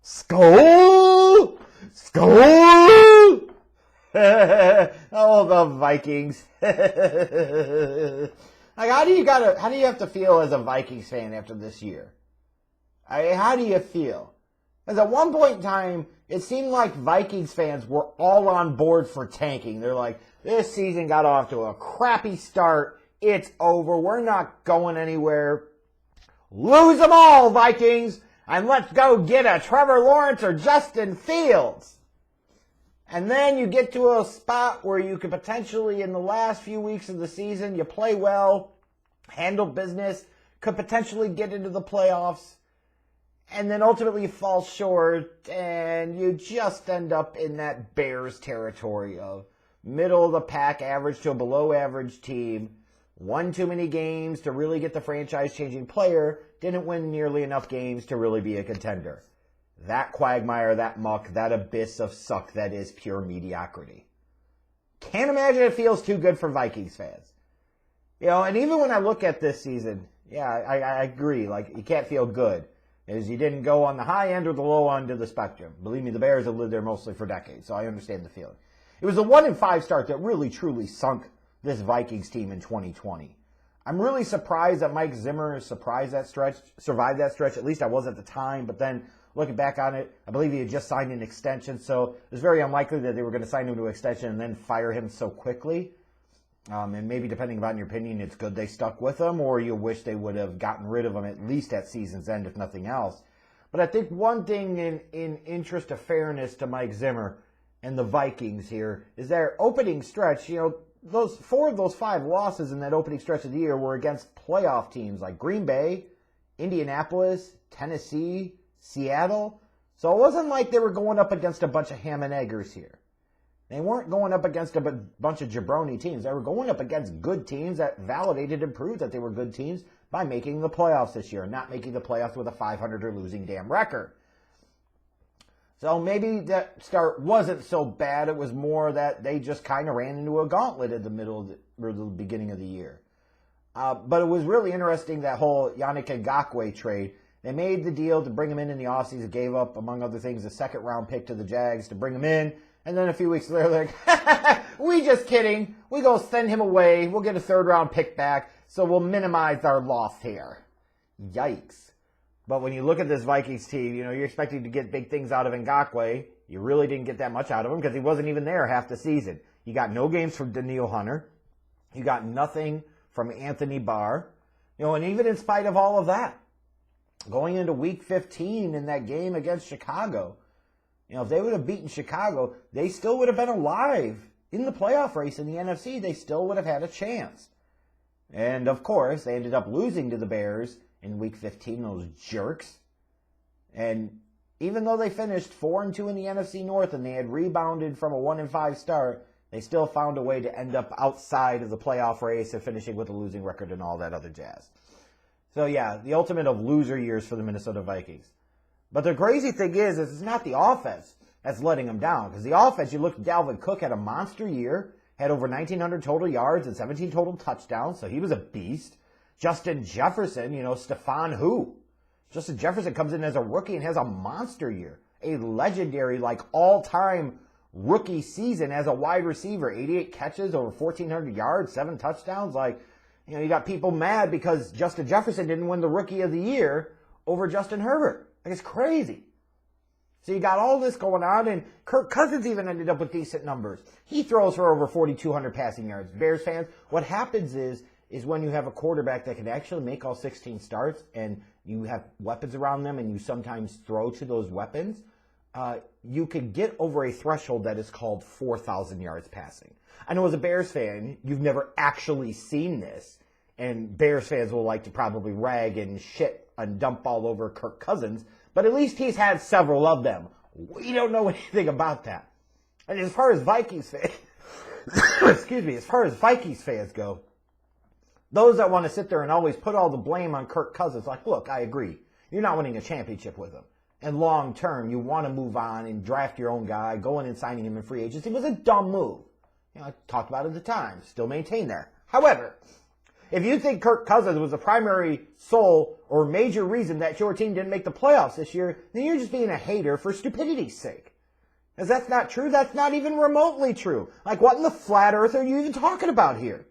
Skull! Oh, the Vikings. Like, how do you have to feel as a Vikings fan after this year? How do you feel? Because at one point in time, it seemed like Vikings fans were all on board for tanking. They're like, this season got off to a crappy start. It's over. We're not going anywhere. Lose them all, Vikings, and let's go get a Trevor Lawrence or Justin Fields. And then you get to a spot where you could potentially, in the last few weeks of the season, you play well, handle business, could potentially get into the playoffs, and then ultimately you fall short, and you just end up in that Bears territory of middle of the pack, average to a below average team, won too many games to really get the franchise-changing player, didn't win nearly enough games to really be a contender. That quagmire, that muck, that abyss of suck that is pure mediocrity. Can't imagine it feels too good for Vikings fans. You know, and even when I look at this season, yeah, I agree. Like, you can't feel good, as you didn't go on the high end or the low end of the spectrum. Believe me, the Bears have lived there mostly for decades, so I understand the feeling. It was a 1-5 start that really, truly sunk this Vikings team in 2020. I'm really surprised that Mike Zimmer survived that stretch. At least I was at the time, but then looking back on it, I believe he had just signed an extension, so it was very unlikely that they were going to sign him to an extension and then fire him so quickly. And maybe depending upon your opinion, it's good they stuck with him, or you wish they would have gotten rid of him at least at season's end, if nothing else. But I think one thing in interest of fairness to Mike Zimmer and the Vikings here is their opening stretch. You know, those 4 of those 5 losses in that opening stretch of the year were against playoff teams like Green Bay, Indianapolis, Tennessee, Seattle. So it wasn't like they were going up against a bunch of ham and eggers here. They weren't going up against a bunch of jabroni teams. They were going up against good teams that validated and proved that they were good teams by making the playoffs this year, not making the playoffs with a 500 or losing damn record. So maybe that start wasn't so bad. It was more that they just kind of ran into a gauntlet at the beginning of the year. But it was really interesting, that whole Yannick Ngakoue trade. They made the deal to bring him in the offseason, gave up, among other things, a second-round pick to the Jags to bring him in. And then a few weeks later, they're like, we just kidding. We go send him away. We'll get a third-round pick back, so we'll minimize our loss here. Yikes. But when you look at this Vikings team, you know, you're expecting to get big things out of Ngakoue. You really didn't get that much out of him because he wasn't even there half the season. You got no games from Danielle Hunter. You got nothing from Anthony Barr. You know, and even in spite of all of that, going into Week 15 in that game against Chicago, you know, if they would have beaten Chicago, they still would have been alive in the playoff race in the NFC. They still would have had a chance. And, of course, they ended up losing to the Bears in Week 15, those jerks. And even though they finished 4-2 in the NFC North and they had rebounded from a 1-5 start, they still found a way to end up outside of the playoff race and finishing with a losing record and all that other jazz. So, yeah, the ultimate of loser years for the Minnesota Vikings. But the crazy thing is it's not the offense that's letting them down. Because the offense, you look at Dalvin Cook, had a monster year, had over 1,900 total yards and 17 total touchdowns, so he was a beast. Justin Jefferson, you know, Stephon who? Justin Jefferson comes in as a rookie and has a monster year. A legendary, like, all-time rookie season as a wide receiver. 88 catches, over 1,400 yards, 7 touchdowns. Like, you know, you got people mad because Justin Jefferson didn't win the Rookie of the Year over Justin Herbert. Like, it's crazy. So you got all this going on, and Kirk Cousins even ended up with decent numbers. He throws for over 4,200 passing yards. Bears fans, what happens is when you have a quarterback that can actually make all 16 starts and you have weapons around them and you sometimes throw to those weapons, you could get over a threshold that is called 4,000 yards passing. I know as a Bears fan, you've never actually seen this, and Bears fans will like to probably rag and shit and dump all over Kirk Cousins, but at least he's had several of them. We don't know anything about that. And as far as Vikings fans, as far as Vikings fans go, those that want to sit there and always put all the blame on Kirk Cousins, like, look, I agree. You're not winning a championship with him. And long term, you want to move on and draft your own guy, going and signing him in free agency was a dumb move. You know, I talked about it at the time, still maintain that. However, If you think Kirk Cousins was the primary sole or major reason that your team didn't make the playoffs this year, then you're just being a hater for stupidity's sake. Because that's not true. That's not even remotely true. Like, what in the flat earth are you even talking about here?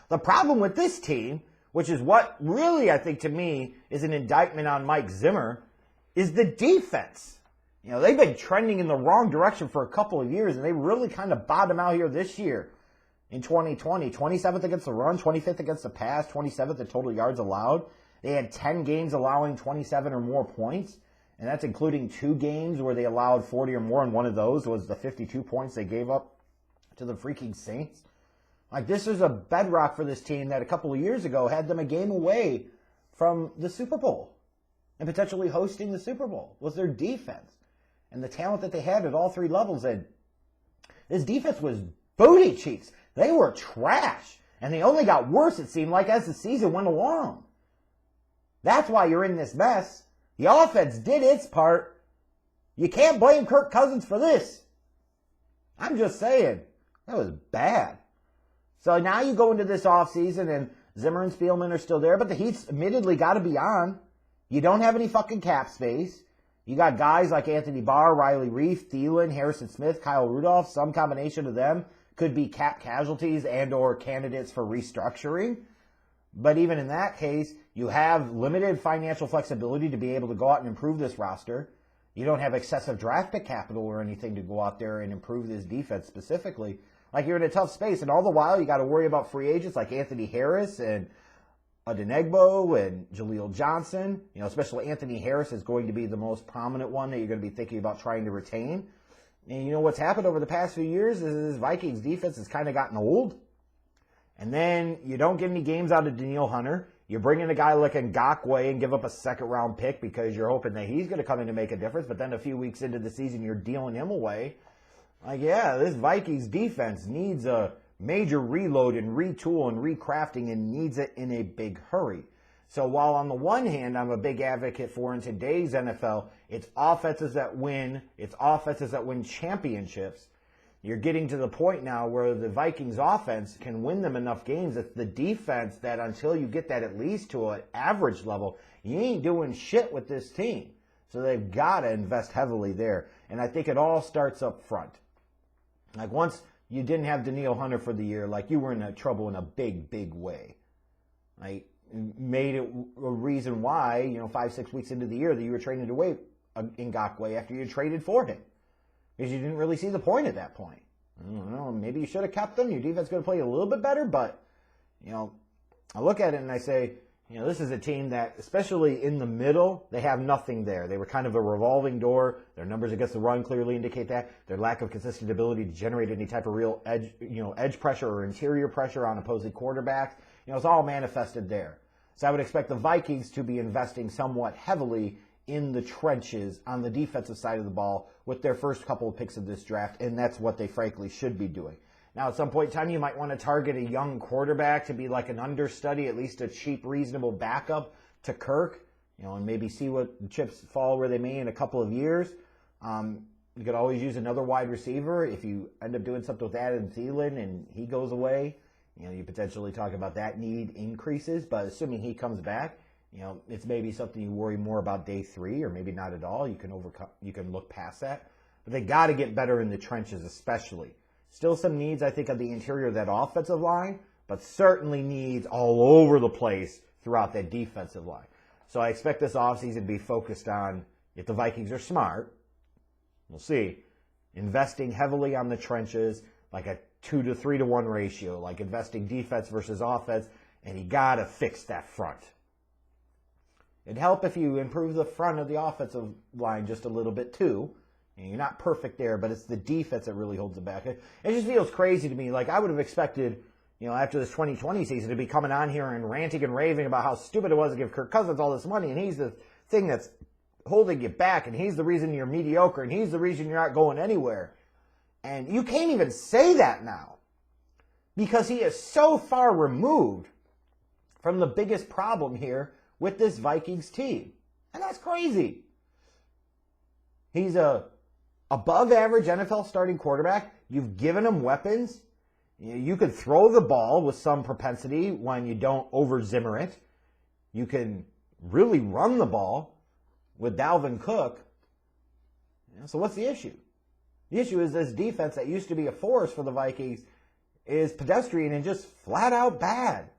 The problem with this team, which is what really, I think, to me, is an indictment on Mike Zimmer, is the defense. You know, they've been trending in the wrong direction for a couple of years, and they really kind of bottom out here this year in 2020. 27th against the run, 25th against the pass, 27th in total yards allowed. They had 10 games allowing 27 or more points, and that's including 2 games where they allowed 40 or more, and one of those was the 52 points they gave up to the freaking Saints. Like, this is a bedrock for this team that a couple of years ago had them a game away from the Super Bowl and potentially hosting the Super Bowl, was their defense and the talent that they had at all 3 levels. And this defense was booty cheeks. They were trash, and they only got worse, it seemed like, as the season went along. That's why you're in this mess. The offense did its part. You can't blame Kirk Cousins for this. I'm just saying, that was bad. So now you go into this offseason, and Zimmer and Spielman are still there, but the Heat's admittedly got to be on. You don't have any fucking cap space. You got guys like Anthony Barr, Riley Reif, Thielen, Harrison Smith, Kyle Rudolph. Some combination of them could be cap casualties and or candidates for restructuring. But even in that case, you have limited financial flexibility to be able to go out and improve this roster. You don't have excessive draft pick capital or anything to go out there and improve this defense specifically. Like, you're in a tough space, and all the while you got to worry about free agents like Anthony Harris and Adenegbo and Jaleel Johnson. You know, especially Anthony Harris is going to be the most prominent one that you're going to be thinking about trying to retain. And you know what's happened over the past few years is this Vikings defense has kind of gotten old. And then you don't get any games out of Danielle Hunter. You bring in a guy like Ngakoue and give up a second-round pick because you're hoping that he's going to come in and make a difference. But then a few weeks into the season, you're dealing him away. Like, yeah, this Vikings defense needs a major reload and retool and recrafting, and needs it in a big hurry. So while on the one hand, I'm a big advocate for in today's NFL, it's offenses that win, it's offenses that win championships. You're getting to the point now where the Vikings offense can win them enough games. It's the defense that until you get that at least to an average level, you ain't doing shit with this team. So they've got to invest heavily there. And I think it all starts up front. Like, once you didn't have Danielle Hunter for the year, like, you were in trouble in a big, big way. Like, made it a reason why, 5-6 weeks into the year that you were trading away Ngakoue after you traded for him. Because you didn't really see the point at that point. I don't know, maybe you should have kept them. Your defense going to play a little bit better, but, I look at it and I say, this is a team that, especially in the middle, they have nothing there. They were kind of a revolving door. Their numbers against the run clearly indicate that. Their lack of consistent ability to generate any type of real edge pressure or interior pressure on opposing quarterbacks. It's all manifested there. So I would expect the Vikings to be investing somewhat heavily in the trenches on the defensive side of the ball with their first couple of picks of this draft, and that's what they frankly should be doing. Now, at some point in time, you might want to target a young quarterback to be like an understudy, at least a cheap, reasonable backup to Kirk, and maybe see what the chips fall where they may in a couple of years. You could always use another wide receiver if you end up doing something with Adam Thielen and he goes away. You potentially talk about that need increases, but assuming he comes back, it's maybe something you worry more about day 3, or maybe not at all. You can look past that. But they got to get better in the trenches, especially. Still some needs, I think, of the interior of that offensive line, but certainly needs all over the place throughout that defensive line. So I expect this offseason to be focused on, if the Vikings are smart, we'll see, investing heavily on the trenches, like a 2 to 3 to 1 ratio, like investing defense versus offense, and you got to fix that front. It'd help if you improve the front of the offensive line just a little bit too. You're not perfect there, but it's the defense that really holds it back. It just feels crazy to me. Like, I would have expected, after this 2020 season to be coming on here and ranting and raving about how stupid it was to give Kirk Cousins all this money, and he's the thing that's holding you back, and he's the reason you're mediocre, and he's the reason you're not going anywhere. And you can't even say that now because he is so far removed from the biggest problem here with this Vikings team. And that's crazy. He's a above average NFL starting quarterback. You've given him weapons. You could throw the ball with some propensity when you don't over-zimmer it. You can really run the ball with Dalvin Cook. So what's the issue? The issue is this defense that used to be a force for the Vikings is pedestrian and just flat out bad.